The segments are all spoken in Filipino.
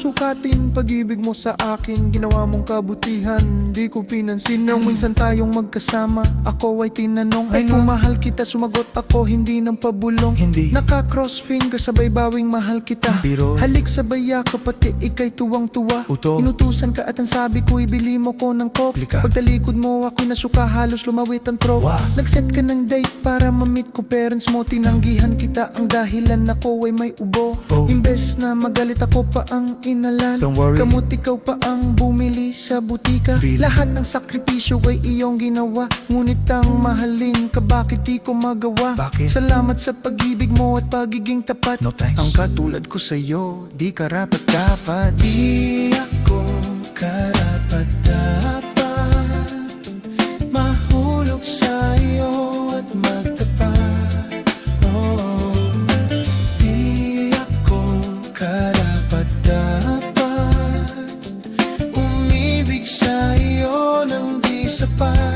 susukatin pag-ibig mo sa akin. Ginawa mong kabutihan, di ko pinansin. Nang minsan tayong magkasama, ako ay tinanong, ay kung mahal kita, sumagot ako, hindi ng pabulong. Hindi naka-cross finger, sabay bawing mahal kita. Biro. Halik sabay yakap, pati ikay tuwang-tuwa. Uto. Inutusan ka at ang sabi ko, ibili mo ko ng coke. Pagtalikod mo ako'y nasuka, halos lumawit ang throat. Nag-set ka ng date para ma-meet ko parents mo. Tinanggihan kita, ang dahilan ako ay may ubo. Imbes na magalit, ako pa ang inalan. Kamot ikaw pa ang bumili sa butika. Lahat ng sakripisyo ay iyong ginawa, ngunit ang mahalin ka, bakit di ko magawa? Salamat sa pag-ibig mo at pagiging tapat. Ang katulad ko sa'yo, di karapat-dapat. Di ako karapat-dapat mahulog sa'yo at magtapat. Di ako karapat-dapat umibig sa'yo nang di sapat.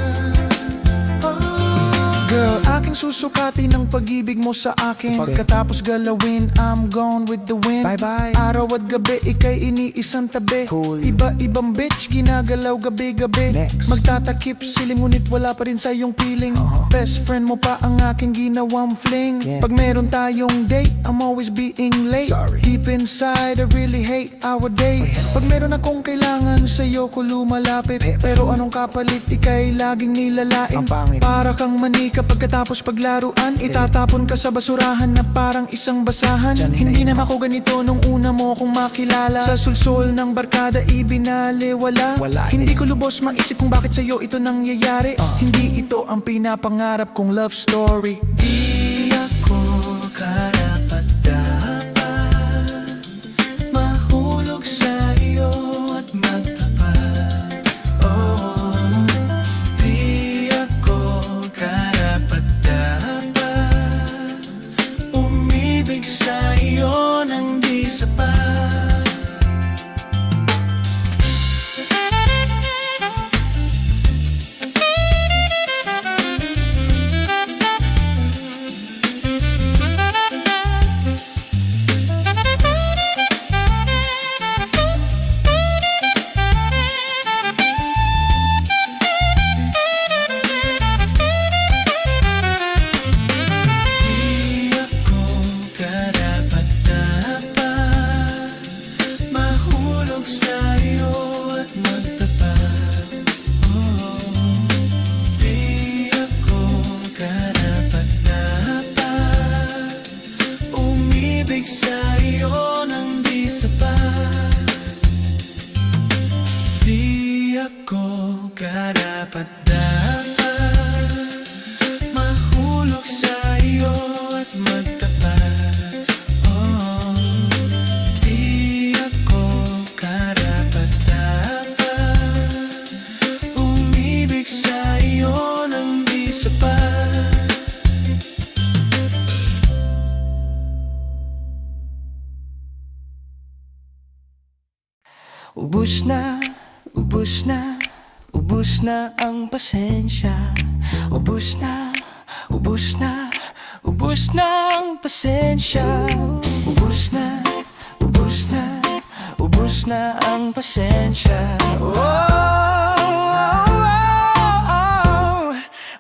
Girl, aking susukatin ang pag-ibig mo sa akin. Pagkatapos galawin, I'm gone with the wind. Bye-bye. Araw at gabi, ika'y iniisang tabi. Iba-ibang bitch, ginagalaw gabi-gabi. Magtatakip silim, ngunit wala pa rin sa iyong feeling. Best friend mo pa ang aking ginawang fling. Pag meron tayong date, I'm always being late. Deep inside, I really hate our day. Pag meron akong kailangan, sa'yo ko lumalapit. Pero anong kapalit, ika'y laging nilalain. Para kang manika, pagkatapos paglaruan, itatapon ka sa basurahan na parang isang basahan. Hindi naman ako ganito nung una mo akong makilala. Sa sulsol ng barkada, ibinaliwala. Hindi ko lubos maisip kung bakit sa'yo ito nangyayari. Hindi ito ang pinapangarap kong love story. Di ako karapat-dapat mahulog sa iyo at magtapat. Di ako karapat-dapat umibig sa iyo nang di sapat. Di ako karapat-dapat mahulog sa iyo at magtapat. Di ako karapat-dapat umibig sa iyo nang di sapat. Ubus na, ubus na, ubus na ang pasensya. Ubus na, ubus na, ubus na ang pasensya. Ubus na, ubus na, ubus na ang pasensya.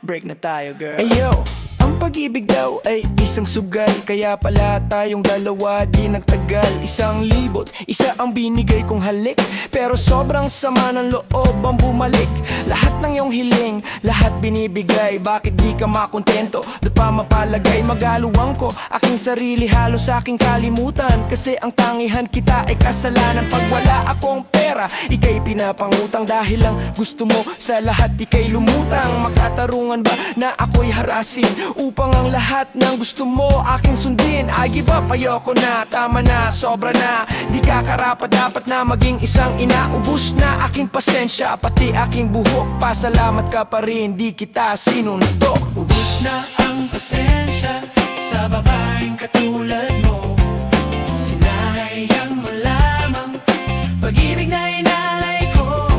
Break na tayo, girl. Ayo! Ang pag-ibig daw ay isang sugal, kaya pala tayong dalawa di nagtagal. 1,000, isa ang binigay kong halik, pero sobrang sama ng loob ang bumalik. Lahat ng iyong hiling, lahat binibigay. Bakit di ka makontento? Doon pa mapalagay, magaluwang ko aking sarili, halos aking kalimutan. Kasi ang tangihan kita ay kasalanan. Pag wala akong pera, ika'y pinapangutang. Dahil lang gusto mo sa lahat ika'y lumutang. Magtatarungan ba na ako'y harasin upang ang lahat ng gusto mo aking sundin? I give up, ayoko na, tama na, sobra na. Di ka karapat dapat na maging isang ina. Ubus na aking pasensya, pati aking buhok. Pasalamat ka pa rin, di kita sinuntok. Ubus na ang pasensya sa babaeng katulad mo. Sinayang mo lamang pag-ibig na inalay ko.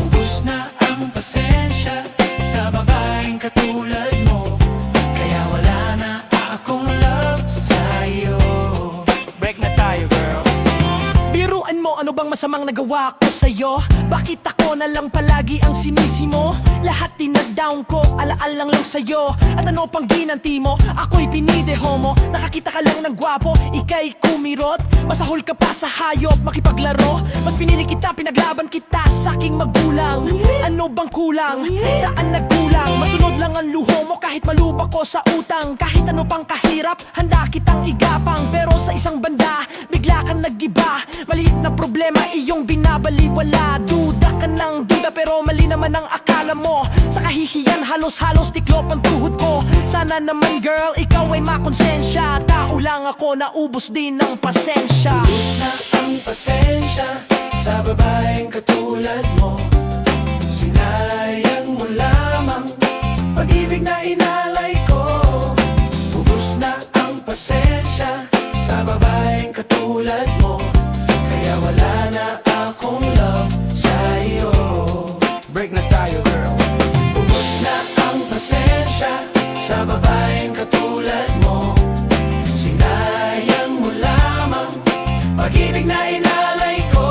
Ubus na ang pasensya sa babaeng katulad mo. Kaya wala na akong love sa'yo. Break na tayo, girl. Biruan masamang nagawa ko sa'yo? Bakit ako na lang palagi ang sinisi mo? Lahat dinadown ko, alaalang lang sa'yo. At ano pang ginanti mo? Ako'y pinideho mo. Nakakita ka lang ng gwapo, ika'y kumirot. Masahol ka pa sa hayop, makipaglaro. Mas pinili kita, pinaglaban kita sa aking magulang. Ano bang kulang? Saan nagkulang? Masunod lang ang luho mo kahit malubak ko sa utang. Kahit ano pang kahirap, handa kitang igapang. Pero sa isang banda, bigla kang nag-iba. Maliit na problema, iyong binabaliwala. Duda ka ng duda pero mali naman ang akala mo. Sa kahihiyan, halos-halos tiklop ang tuhod ko. Sana naman girl, ikaw ay makonsensya. Tao lang ako, naubos din ng pasensya. Ubus na ang pasensya sa babaeng katulad mo. Sinayang mo lamang pag-ibig na inalay ko. Ubus na ang pasensya sa babaeng katulad mo. Kaya wala na akong love sa'yo. Break na tayo girl. Ubus na ang pasensya sa babaeng katulad mo. Sinayang mo lamang pag-ibig na inalay ko.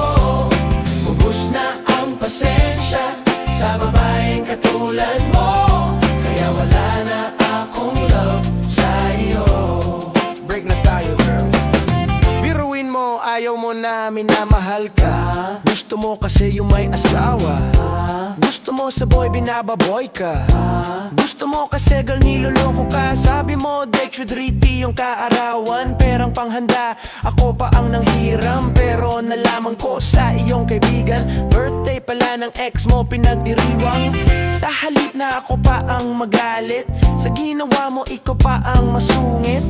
Ubus na ang pasensya sa babaeng katulad mo. Kaya wala na akong love sa'yo. Break na tayo girl. Biruin mo, ayaw mo na minamahal ka. Gusto mo kasi yung may asawa. Gusto mo sa boy, binababoy ka. Gusto mo kasi girl, niloloko ka. Sabi mo, dextrity yung kaarawan. Perang panghanda, ako pa ang nanghiram. Pero nalaman ko sa iyong kaibigan, birthday pala ng ex mo, pinagdiriwang. Sa halip na ako pa ang magalit, sa ginawa mo, ikaw pa ang masungit.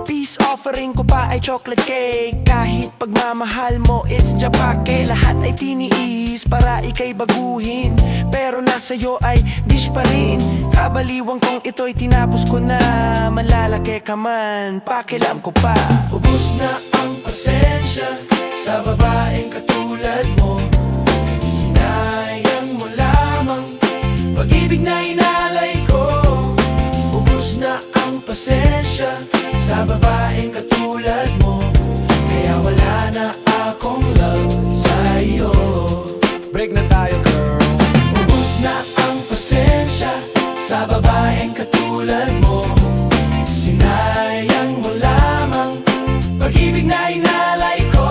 Peace offering ko pa ay chocolate cake. Kahit pagmamahal mo, it's japake. Lahat ay tiniis para ika'y baguhin. Pero nasa'yo ay dish pa rin. Kabaliwang kong ito'y tinapos ko na. Malalaki ka man, pakialam ko pa. Ubus na ang pasensya sa babaeng katulad mo. Sinayang mo lamang pag-ibig na inalay ko. Ubus na ang pasensya sa babaeng katulad mo. Kaya wala na akong love sa'yo. Break na tayo girl. Ubus na ang pasensya sa babaeng katulad mo. Sinayang mo lamang pag-ibig na inalay ko.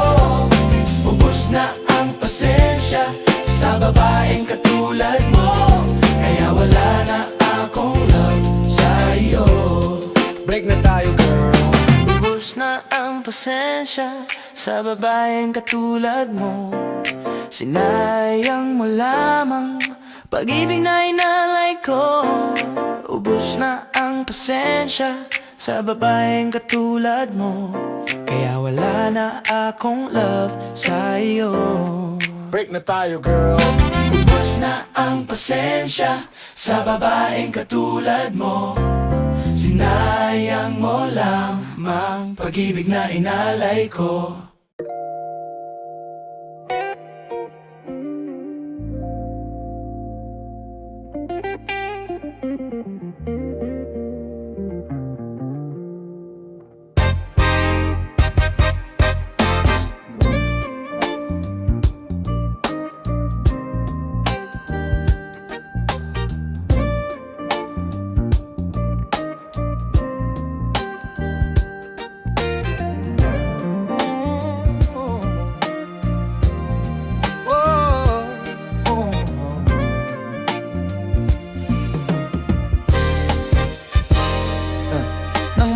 Ubus na ang pasensya sa babaeng katulad mo. Kaya wala na akong love sa'yo. Break na tayo girl. Ubus na ang pasensya sa babaeng katulad mo. Sinayang mo lamang pag-ibig na inalay ko. Ubus na ang pasensya sa babaeng katulad mo. Kaya wala na akong love sa'yo. Break na tayo girl. Ubus na ang pasensya sa babaeng katulad mo. Sinayang mo lamang pag-ibig na inalay ko.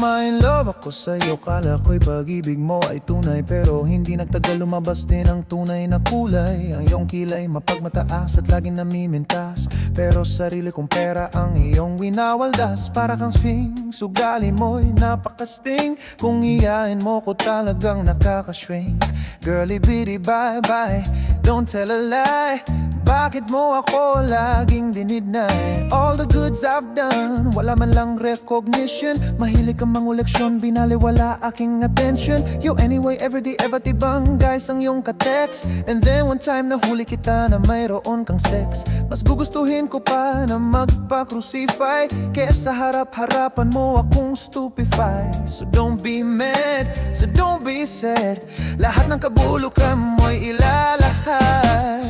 Ma-in love ako sa'yo, kala ko'y pag-ibig mo ay tunay. Pero hindi nagtagal, lumabas din ang tunay na kulay. Ang iyong kilay mapagmataas at laging namimintas. Pero sarili kong pera ang iyong winawaldas. Para kang sphinx, ugali mo'y napakasting. Kung iyain mo ko talagang nakaka-shrink. Girlie bitty bye bye, don't tell a lie. Bakit mo ako laging dinidnay? All the goods I've done, wala man lang recognition. Mahilig kang manguleksyon, binaliwala aking attention. Yo anyway, everyday, eva't ibang guys ang iyong ka-text. And then one time nahuli kita na mayroon kang sex. Mas gugustuhin ko pa na magpa-crucify kesa harap-harapan mo akong stupefy. So don't be mad, so don't be sad. Lahat ng kabulukan mo'y ilalahad.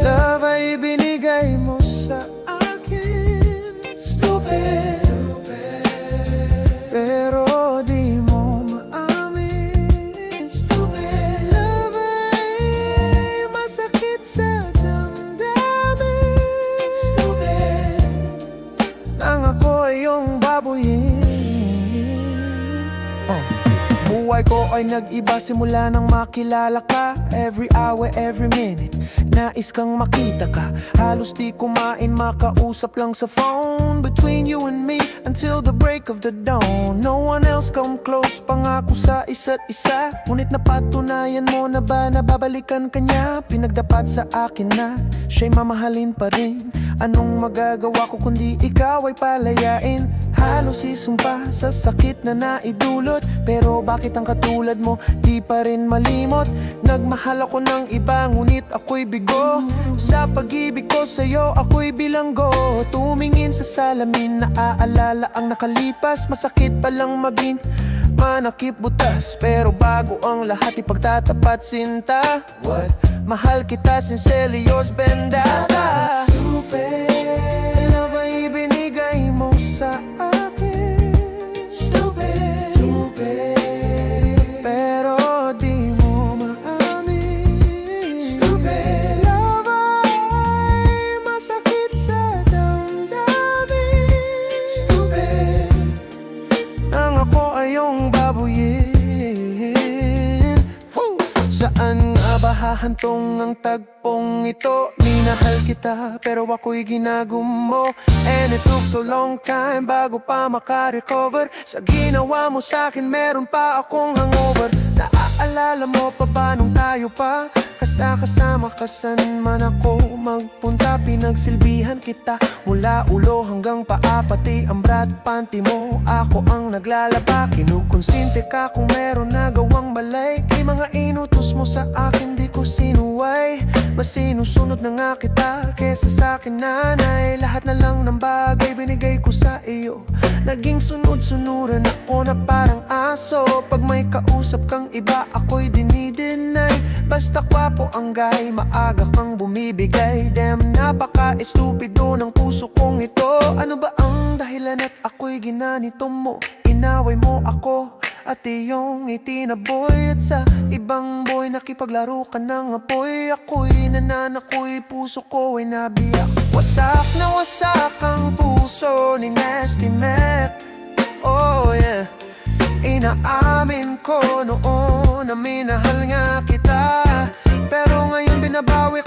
Love ay binigay mo sa akin. Stupid. Pero di mo maamin. Stupid. Love ay masakit sa damdamin. Stupid. Nang ako ay iyong babuyin. Buhay ko ay nag-iba simula nang makilala ka. Every hour, every minute, nais kang makita ka. Halos di kumain, makausap lang sa phone. Between you and me, until the break of the dawn. No one else come close, pangako sa isa't isa. Ngunit napatunayan mo na ba na babalikan ka niya? Pinagdapat sa akin na siya'y mamahalin pa rin. Anong magagawa ko kundi ikaw ay palayain? Halos isumpa sa sakit na naidulot. Pero bakit ang katulad mo di pa rin malimot? Nagmahal ako ng iba ngunit ako'y bigo. Sa pag-ibig ko sa'yo ako'y bilanggo. Tumingin sa salamin, naaalala ang nakalipas. Masakit palang maging manakip butas. Pero bago ang lahat ipagtatapat sinta. What? Mahal kita sincerely yours Bendata. Stupid. Love ay binigay mo sa akin. Stupid. Stupid. Pero di mo maamin. Stupid. Love ay masakit sa damdamin. Stupid. Nang ako ay iyong babuyin. Saan nga ba hahantong ang tagpong ito? Minahal kita pero ako'y ginagumo. And it took so long time bago pa makarecover. Sa ginawa mo sa'kin meron pa akong hangover. Naaalala mo pa ba nung tayo pa? Kasama ka saan man ako magpunta. Pinagsilbihan kita mula ulo hanggang paa. Pati ang bra at panty mo ako ang naglalaba. Kinukonsinte ka kung meron nagawang balay. Di mga inutos mo sa akin di ko sinuway. Mas sinusunod na nga kita kesa sa akin nanay. Lahat na lang ng bagay binigay ko sa iyo. Naging sunod-sunuran ako na parang aso. Pag may kausap kang iba ako'y dinideny. Basta kwapo ang guy, maaga kang bumibigay. Damn, napaka-estupido ng puso kong ito. Ano ba ang dahilan at ako'y ginanito mo? Inaway mo ako at iyong itinaboy. At sa ibang boy nakipaglaro ka ng apoy. Ako'y nananakoy, puso ko ay nabiyak. Wasak na wasak ang puso ni Nasty Mac. Oh yeah. Inaamin ko noon na minahal nga kita. Pero ngayon binabawi